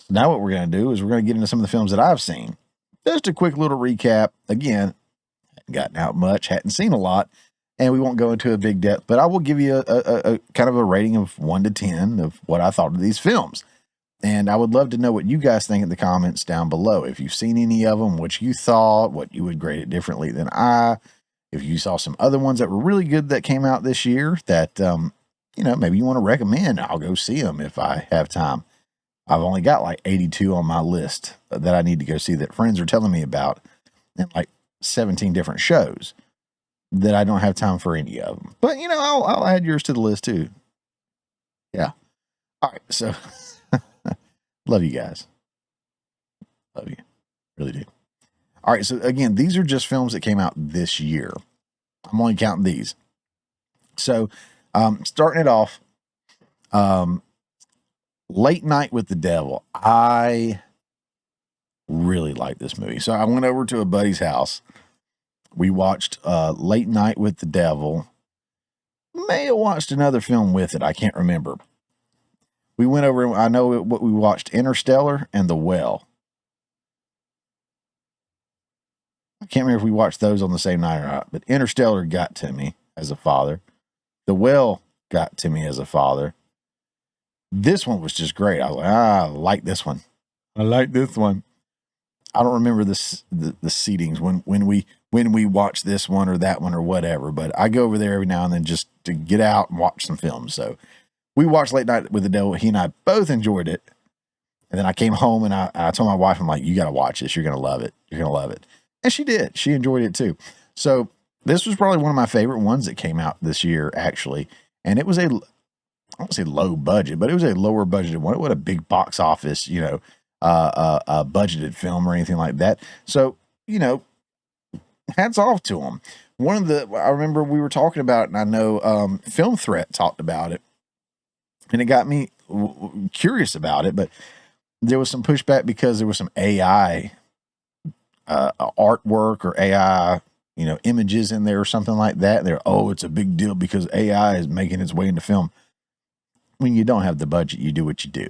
Now what we're going to do is we're going to get into some of the films that I've seen. Just a quick little recap. Again, hadn't gotten out much, hadn't seen a lot, and we won't go into a big depth, but I will give you a kind of a rating of 1 to 10 of what I thought of these films. And I would love to know what you guys think in the comments down below. If you've seen any of them, what you thought, what you would grade it differently than I. If you saw some other ones that were really good that came out this year that, maybe you want to recommend, I'll go see them if I have time. I've only got like 82 on my list that I need to go see that friends are telling me about, and like 17 different shows that I don't have time for any of them. But, I'll add yours to the list too. Yeah. All right. So love you guys. Love you. Really do. All right. So again, these are just films that came out this year. I'm only counting these. So starting it off, Late Night with the Devil. I really like this movie. So I went over to a buddy's house. We watched Late Night with the Devil. May have watched another film with it. I can't remember. We went over, I know what we watched, Interstellar and The Well. I can't remember if we watched those on the same night or not, but Interstellar got to me as a father. The Well got to me as a father. This one was just great. I was like, I like this one. I like this one. I don't remember the seatings when we watch this one or that one or whatever, but I go over there every now and then just to get out and watch some films. So we watched Late Night with the Devil. He and I both enjoyed it. And then I came home and I told my wife, I'm like, you got to watch this. You're going to love it. You're going to love it. And she did. She enjoyed it too. So this was probably one of my favorite ones that came out this year, actually. And it was I won't say low budget, but it was a lower budgeted one. It wasn't a big box office, a budgeted film or anything like that. So, hats off to them. I remember we were talking about it, and I know Film Threat talked about it, and it got me curious about it, but there was some pushback because there was some AI artwork or AI, images in there or something like that. It's a big deal because AI is making its way into film. When you don't have the budget, you do what you do.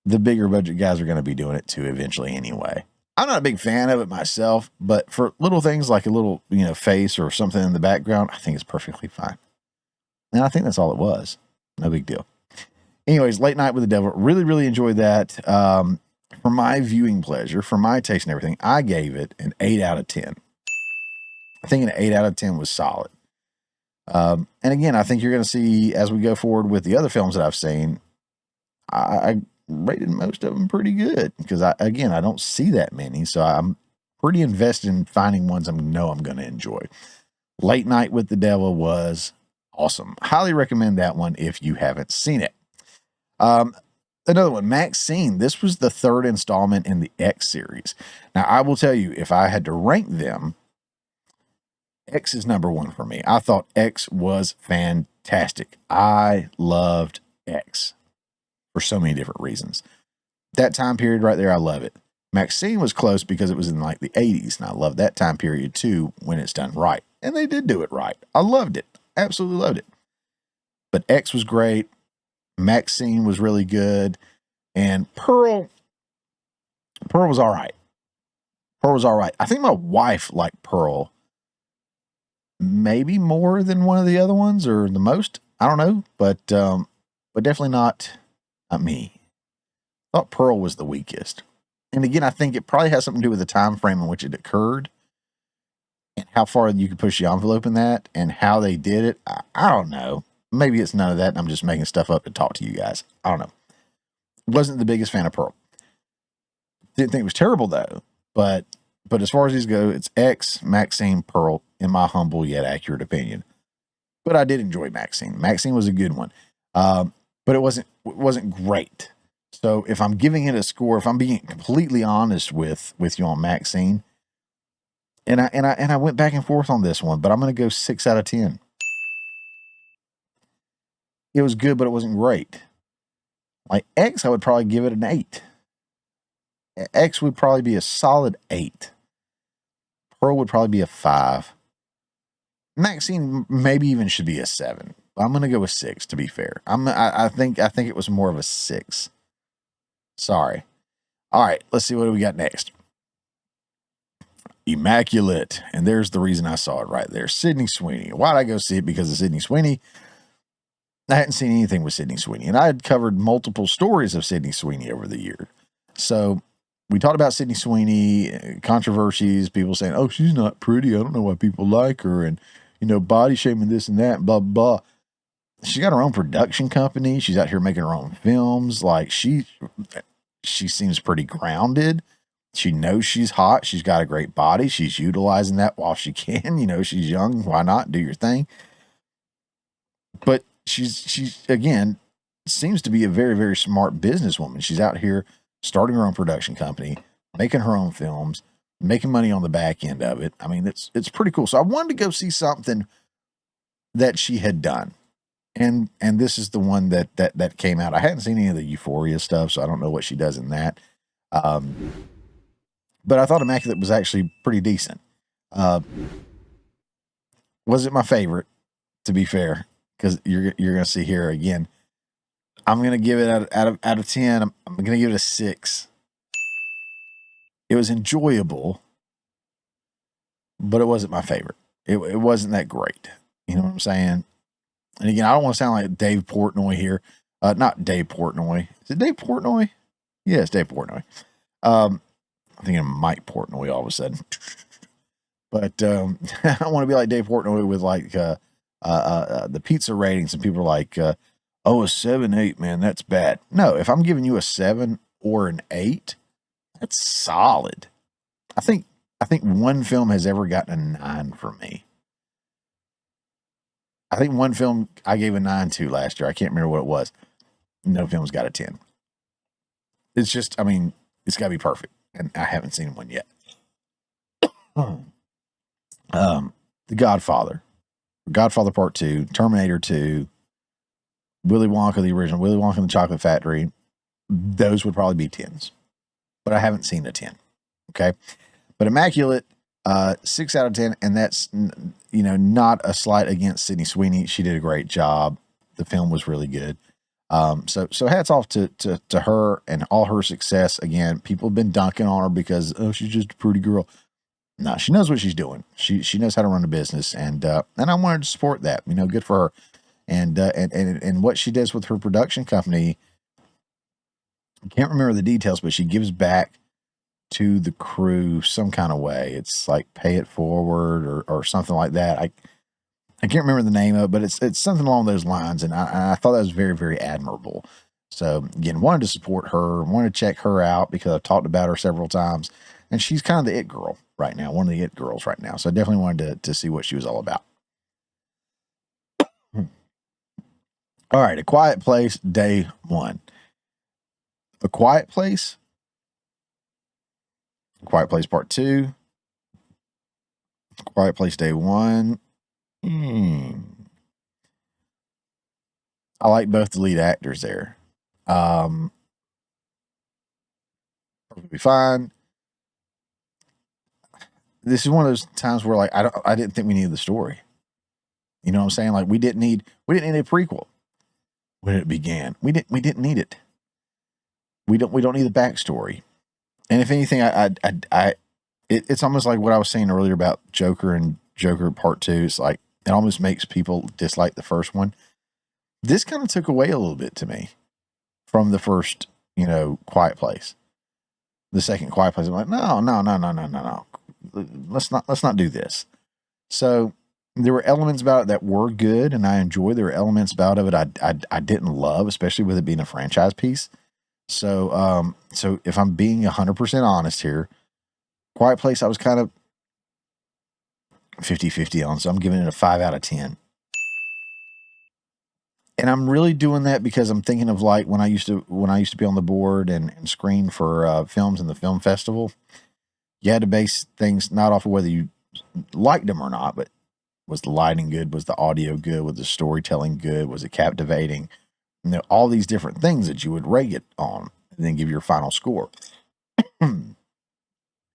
The bigger budget guys are going to be doing it too eventually anyway. I'm not a big fan of it myself, but for little things like a little, face or something in the background, I think it's perfectly fine. And I think that's all it was. No big deal. Anyways, Late Night with the Devil. Really, really enjoyed that. For my viewing pleasure, for my taste and everything, I gave it an 8 out of 10. I think an 8 out of 10 was solid. And again, I think you're going to see as we go forward with the other films that I've seen, I rated most of them pretty good because I don't see that many. So I'm pretty invested in finding ones I know I'm going to enjoy. Late Night with the Devil was awesome. Highly recommend that one if you haven't seen it. Another one, Maxine. This was the third installment in the X series. Now, I will tell you, if I had to rank them, X is number one for me. I thought X was fantastic. I loved X for so many different reasons. That time period right there, I love it. Maxine was close because it was in like the 80s, and I love that time period too when it's done right. And they did do it right. I loved it. Absolutely loved it. But X was great. Maxine was really good. And Pearl was all right. Pearl was all right. I think my wife liked Pearl maybe more than one of the other ones or the most. I don't know, but definitely not me. I thought Pearl was the weakest. And again, I think it probably has something to do with the time frame in which it occurred and how far you could push the envelope in that and how they did it. I don't know. Maybe it's none of that, and I'm just making stuff up to talk to you guys. I don't know. Wasn't the biggest fan of Pearl. Didn't think it was terrible, though. But as far as these go, it's X, Maxine, Pearl, in my humble yet accurate opinion. But I did enjoy Maxine. Maxine was a good one. But it wasn't great. So if I'm giving it a score, if I'm being completely honest with you on Maxine, and I went back and forth on this one, but I'm going to go 6 out of 10. It was good, but it wasn't great. Like X, I would probably give it an 8. X would probably be a solid 8. Pearl would probably be a 5. Maxine maybe even should be a 7. I'm going to go with 6 to be fair. I think it was more of a 6. Sorry. All right, let's see what we got next. Immaculate. And there's the reason I saw it right there. Sydney Sweeney. Why'd I go see it? Because of Sydney Sweeney. I hadn't seen anything with Sydney Sweeney, and I had covered multiple stories of Sydney Sweeney over the years. So we talked about Sydney Sweeney, controversies, people saying, oh, she's not pretty. I don't know why people like her. And, body shaming this and that, blah, blah. She got her own production company. She's out here making her own films. Like she seems pretty grounded. She knows she's hot. She's got a great body. She's utilizing that while she can. She's young. Why not? Do your thing. But she's again, seems to be a very, very smart businesswoman. She's out here starting her own production company, making her own films, making money on the back end of it. I mean, it's pretty cool. So I wanted to go see something that she had done. And this is the one that came out. I hadn't seen any of the Euphoria stuff, so I don't know what she does in that. But I thought Immaculate was actually pretty decent. Was it my favorite, to be fair? Because you're going to see here again. I'm going to give it out of 10. I'm going to give it a 6. It was enjoyable, but it wasn't my favorite. It wasn't that great. You know what I'm saying? And again, I don't want to sound like Dave Portnoy here. Not Dave Portnoy. Is it Dave Portnoy? Yeah, it's Dave Portnoy. I'm thinking of Mike Portnoy all of a sudden. But I don't want to be like Dave Portnoy with like the pizza ratings, and people are like, a 7-8, man, that's bad. No, if I'm giving you a 7 or an 8, that's solid. I think one film has ever gotten a 9 from me. I think one film I gave a 9 to last year. I can't remember what it was. No film's got a 10. It's just, I mean, it's got to be perfect, and I haven't seen one yet. The Godfather Part 2, Terminator 2, Willy Wonka, the original, Willy Wonka and the Chocolate Factory. Those would probably be 10s, but I haven't seen a 10. Okay. But Immaculate, 6 out of 10. And that's, not a slight against Sydney Sweeney. She did a great job. The film was really good. So hats off to her and all her success. Again, people have been dunking on her because, oh, she's just a pretty girl. No, she knows what she's doing. She knows how to run a business, and I wanted to support that. Good for her. And what she does with her production company, I can't remember the details, but she gives back to the crew some kind of way. It's like pay it forward or something like that. I can't remember the name of it, but it's something along those lines, and I thought that was very, very admirable. So again, wanted to support her, wanted to check her out because I've talked about her several times, and she's kind of the it girl right now, one of the it girls right now. So I definitely wanted to see what she was all about. All right, A Quiet Place, day 1. A Quiet Place Part 2, Quiet Place, day 1. I like both the lead actors there. Perfectly fine. This is one of those times where, like, I didn't think we needed the story. You know what I'm saying? Like, we didn't need a prequel when it began. We didn't need it. We don't need the backstory. And if anything, it's almost like what I was saying earlier about Joker and Joker Part 2. It's like it almost makes people dislike the first one. This kind of took away a little bit to me from the first, Quiet Place. The second Quiet Place, I'm like, no. Let's not do this. So there were elements about it that were good and I enjoyed. There were elements about it I didn't love, especially with it being a franchise piece. So if I'm being 100% honest here, Quiet Place, I was kind of 50-50 on, so I'm giving it a 5 out of 10. And I'm really doing that because I'm thinking of like when I used to be on the board and screen for films in the film festival. You had to base things not off of whether you liked them or not, but was the lighting good? Was the audio good? Was the storytelling good? Was it captivating? All these different things that you would rate it on and then give your final score. In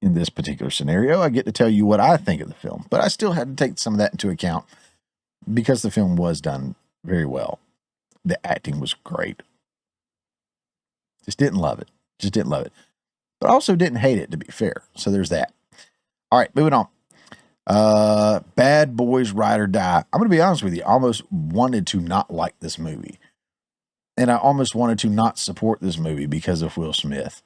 this particular scenario, I get to tell you what I think of the film, but I still had to take some of that into account because the film was done very well. The acting was great. Just didn't love it. Just didn't love it. But also didn't hate it, to be fair. So there's that. All right, moving on. Bad Boys Ride or Die. I'm going to be honest with you. I almost wanted to not like this movie. And I almost wanted to not support this movie because of Will Smith.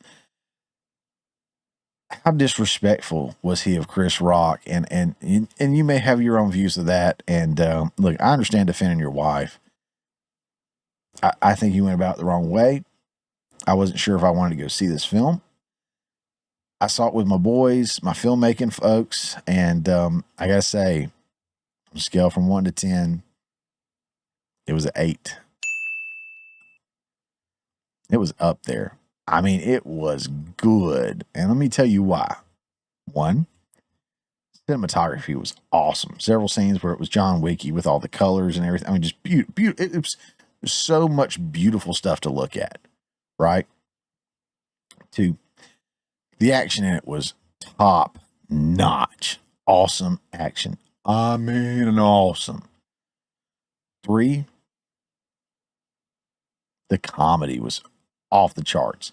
How disrespectful was he of Chris Rock? And you may have your own views of that. And look, I understand defending your wife. I think you went about it the wrong way. I wasn't sure if I wanted to go see this film. I saw it with my boys, my filmmaking folks, and I gotta say, on a scale from 1 to 10, it was an 8. It was up there. I mean, it was good. And let me tell you why. One, cinematography was awesome. Several scenes where it was John Wick with all the colors and everything. I mean, just beautiful. It was so much beautiful stuff to look at, right? Two, the action in it was top notch. Awesome action. I mean, an awesome. 3, the comedy was off the charts.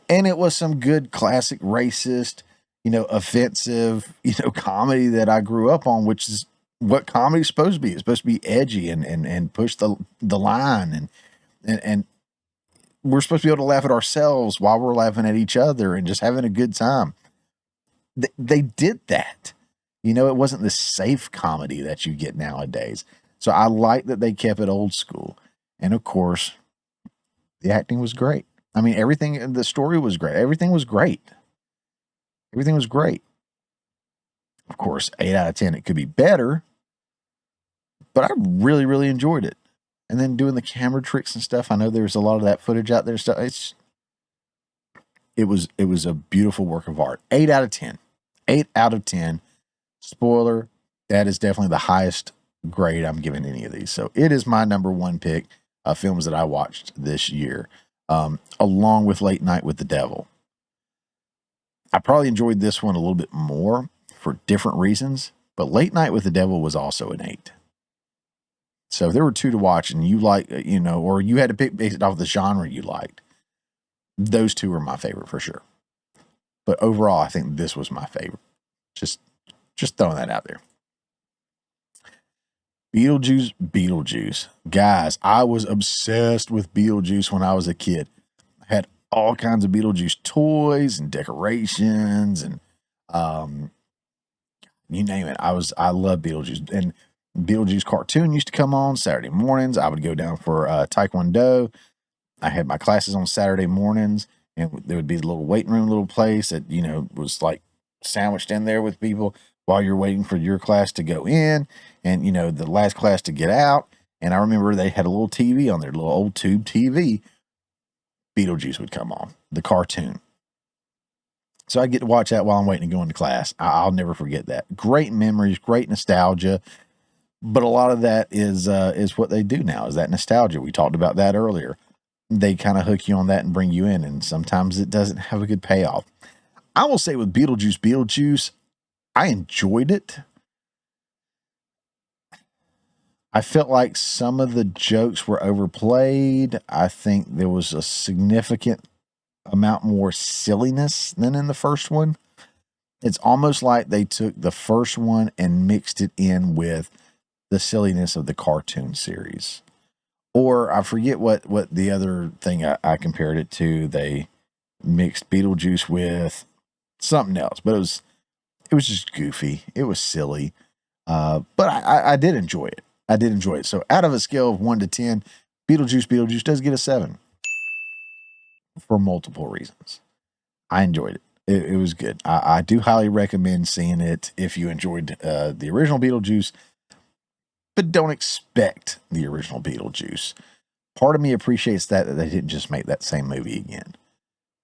And it was some good classic racist, offensive, comedy that I grew up on, which is what comedy's supposed to be. It's supposed to be edgy and push the line and we're supposed to be able to laugh at ourselves while we're laughing at each other and just having a good time. They did that. It wasn't the safe comedy that you get nowadays. So I like that they kept it old school. And of course, the acting was great. I mean, everything, the story was great. Everything was great. Everything was great. Of course, 8 out of 10, it could be better, but I really, really enjoyed it. And then doing the camera tricks and stuff. I know there's a lot of that footage out there and stuff. It was a beautiful work of art. 8 out of 10. 8 out of 10. Spoiler, that is definitely the highest grade I'm giving any of these. So it is my number 1 pick of films that I watched this year, along with Late Night with the Devil. I probably enjoyed this one a little bit more for different reasons, but Late Night with the Devil was also an 8. So if there were 2 to watch and you like, or you had to pick based off the genre you liked, those 2 were my favorite for sure. But overall, I think this was my favorite. Just throwing that out there. Beetlejuice. Guys, I was obsessed with Beetlejuice when I was a kid. I had all kinds of Beetlejuice toys and decorations and you name it. I love Beetlejuice. And Beetlejuice cartoon used to come on Saturday mornings. I would go down for Taekwondo. I had my classes on Saturday mornings, and there would be a little waiting room, little place that, was like sandwiched in there with people while you're waiting for your class to go in and, the last class to get out. And I remember they had a little TV on there, a little old tube TV. Beetlejuice would come on, the cartoon. So I get to watch that while I'm waiting to go into class. I'll never forget that. Great memories, great nostalgia. But a lot of that is what they do now, is that nostalgia. We talked about that earlier. They kind of hook you on that and bring you in, and sometimes it doesn't have a good payoff. I will say with Beetlejuice, I enjoyed it. I felt like some of the jokes were overplayed. I think there was a significant amount more silliness than in the first one. It's almost like they took the first one and mixed it in with the silliness of the cartoon series. Or I forget what the other thing I compared it to. They mixed Beetlejuice with something else, but it was just goofy. It was silly. But I did enjoy it. So out of a scale of 1 to 10, Beetlejuice does get a 7 for multiple reasons. I enjoyed it. It was good. I do highly recommend seeing it if you enjoyed the original Beetlejuice, but don't expect the original Beetlejuice. Part of me appreciates that they didn't just make that same movie again.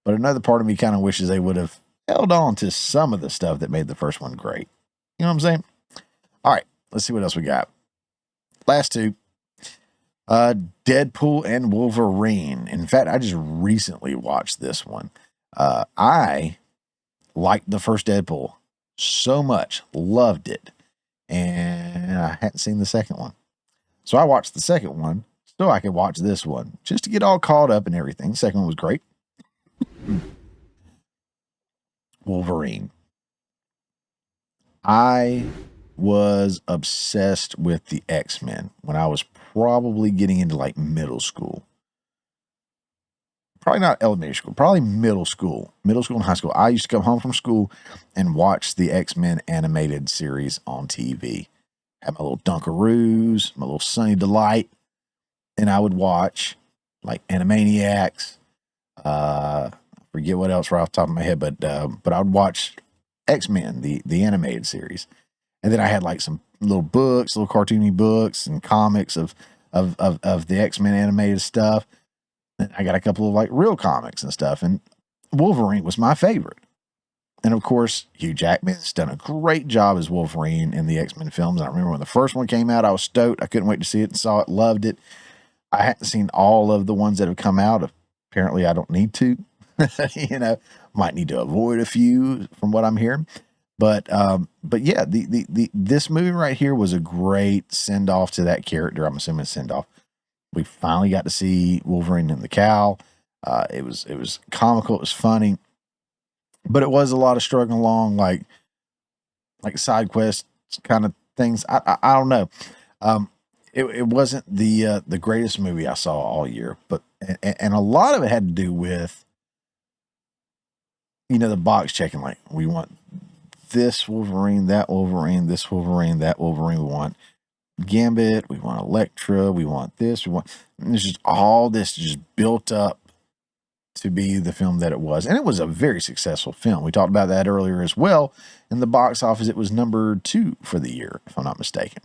But another part of me kind of wishes they would have held on to some of the stuff that made the first one great. You know what I'm saying? All right, let's see what else we got. Last 2. Deadpool and Wolverine. In fact, I just recently watched this one. I liked the first Deadpool so much, loved it. And I hadn't seen the second one. So I watched the second one so I could watch this one just to get all caught up and everything. The second one was great. Wolverine. I was obsessed with the X-Men when I was probably getting into like middle school. Probably not elementary school, probably middle school and high school. I used to come home from school and watch the X-Men animated series on TV. Had my little Dunkaroos, my little Sunny Delight, and I would watch like Animaniacs. I forget what else right off the top of my head, but I would watch X-Men, the animated series. And then I had like some little books, little cartoony books and comics of the X-Men animated stuff. And I got a couple of like real comics and stuff. And Wolverine was my favorite. And of course, Hugh Jackman's done a great job as Wolverine in the X-Men films. I remember when the first one came out, I was stoked. I couldn't wait to see it and saw it, loved it. I hadn't seen all of the ones that have come out. Apparently, I don't need to. Might need to avoid a few from what I'm hearing. But yeah, this movie right here was a great send off to that character. I'm assuming send off. We finally got to see Wolverine and the cowl. It was comical. It was funny, but it was a lot of struggling along, like side quests kind of things. I don't know. It wasn't the greatest movie I saw all year, but and a lot of it had to do with the box checking. Like, we want this Wolverine, that Wolverine, this Wolverine, that Wolverine. We want Gambit, we want Elektra, we want this, and it's just all this just built up to be the film that it was. And it was a very successful film. We talked about that earlier as well. In the box office, it was number 2 for the year, if I'm not mistaken.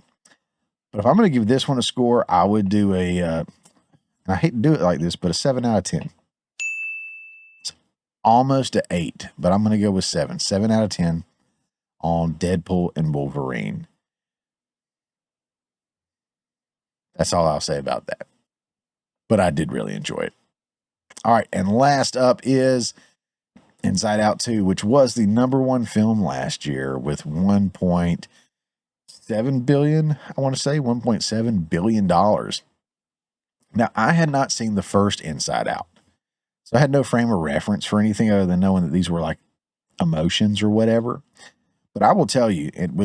But if I'm going to give this one a score, I would do I hate to do it like this, but a 7 out of 10. It's almost an 8, but I'm going to go with 7. 7 out of 10 on Deadpool and Wolverine. That's all I'll say about that. But I did really enjoy it. All right, and last up is Inside Out 2, which was the number 1 film last year with $1.7 billion, I want to say $1.7 billion. Now, I had not seen the first Inside Out, so I had no frame of reference for anything other than knowing that these were like emotions or whatever. But I will tell you, and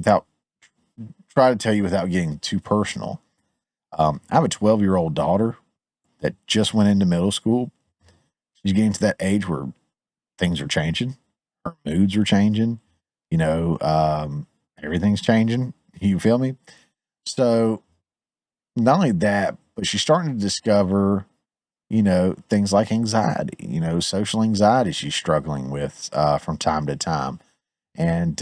try to tell you without getting too personal, I have a 12-year-old daughter that just went into middle school. She's getting to that age where things are changing. Her moods are changing. Everything's changing. You feel me? So not only that, but she's starting to discover, things like anxiety, social anxiety she's struggling with from time to time. And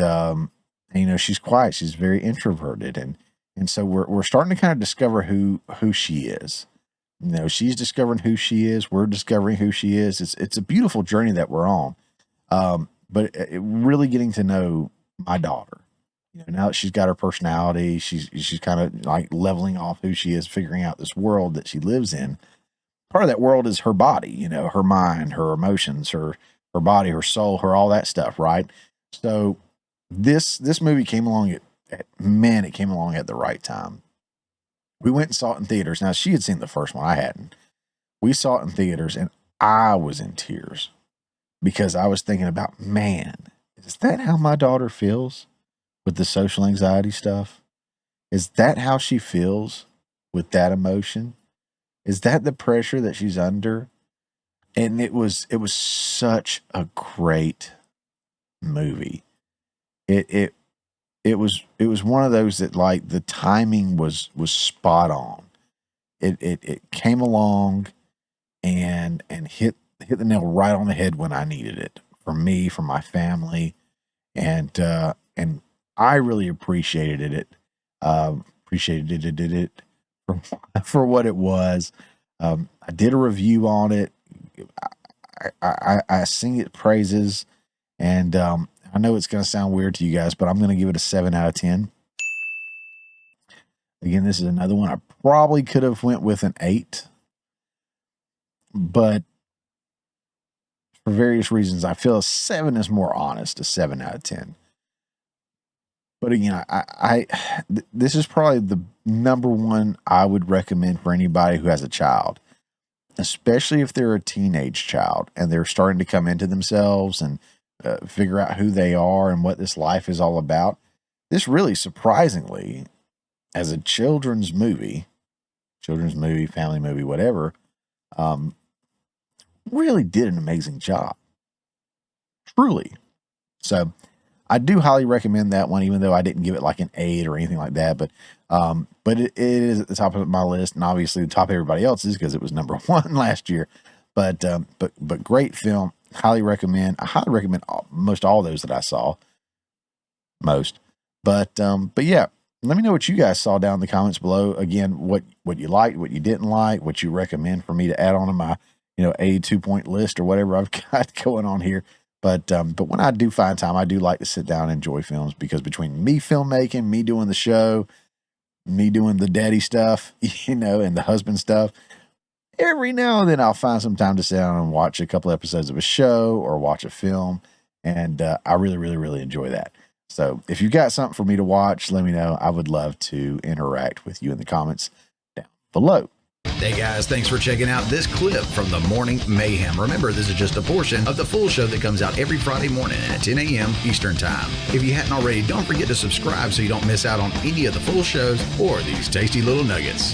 she's quiet. She's very introverted. And so we're starting to kind of discover who she is. She's discovering who she is. We're discovering who she is. It's a beautiful journey that we're on. But really getting to know my daughter. Now that she's got her personality, she's kind of like leveling off who she is, figuring out this world that she lives in. Part of that world is her body, her mind, her emotions, her body, her soul, her all that stuff, right? So this movie came along it came along at the right time. We went and saw it in theaters. Now, she had seen the first one. I hadn't. We saw it in theaters, and I was in tears because I was thinking about, man, is that how my daughter feels with the social anxiety stuff? Is that how she feels with that emotion? Is that the pressure that she's under? And it was such a great movie. It was one of those that, like, the timing was spot on. It came along and hit the nail right on the head when I needed it, for me, for my family, and I really appreciated it. Appreciated it for what it was. I did a review on it. I sing it praises, and I know it's going to sound weird to you guys, but I'm going to give it a 7 out of 10. Again, this is another one I probably could have went with an 8, but for various reasons, I feel a 7 is more honest, a 7 out of 10. But again, this is probably the number 1 I would recommend for anybody who has a child, especially if they're a teenage child and they're starting to come into themselves and figure out who they are and what this life is all about. This really surprisingly, as a children's movie, family movie, whatever, really did an amazing job. Truly. So I do highly recommend that one, even though I didn't give it like an 8 or anything like that. But it is at the top of my list, and obviously the top of everybody else's because it was number 1 last year. But great film. Highly recommend. I highly recommend most all those that I saw. But yeah, let me know what you guys saw down in the comments below. Again, what you liked, what you didn't like, what you recommend for me to add on to my a 2-point list or whatever I've got going on here. But when I do find time, I do like to sit down and enjoy films, because between me filmmaking, me doing the show, me doing the daddy stuff, and the husband stuff, every now and then I'll find some time to sit down and watch a couple episodes of a show or watch a film. And I really, really, really enjoy that. So if you've got something for me to watch, let me know. I would love to interact with you in the comments down below. Hey guys, thanks for checking out this clip from the Morning Mayhem. Remember, this is just a portion of the full show that comes out every Friday morning at 10 a.m. Eastern Time. If you hadn't already, don't forget to subscribe so you don't miss out on any of the full shows or these tasty little nuggets.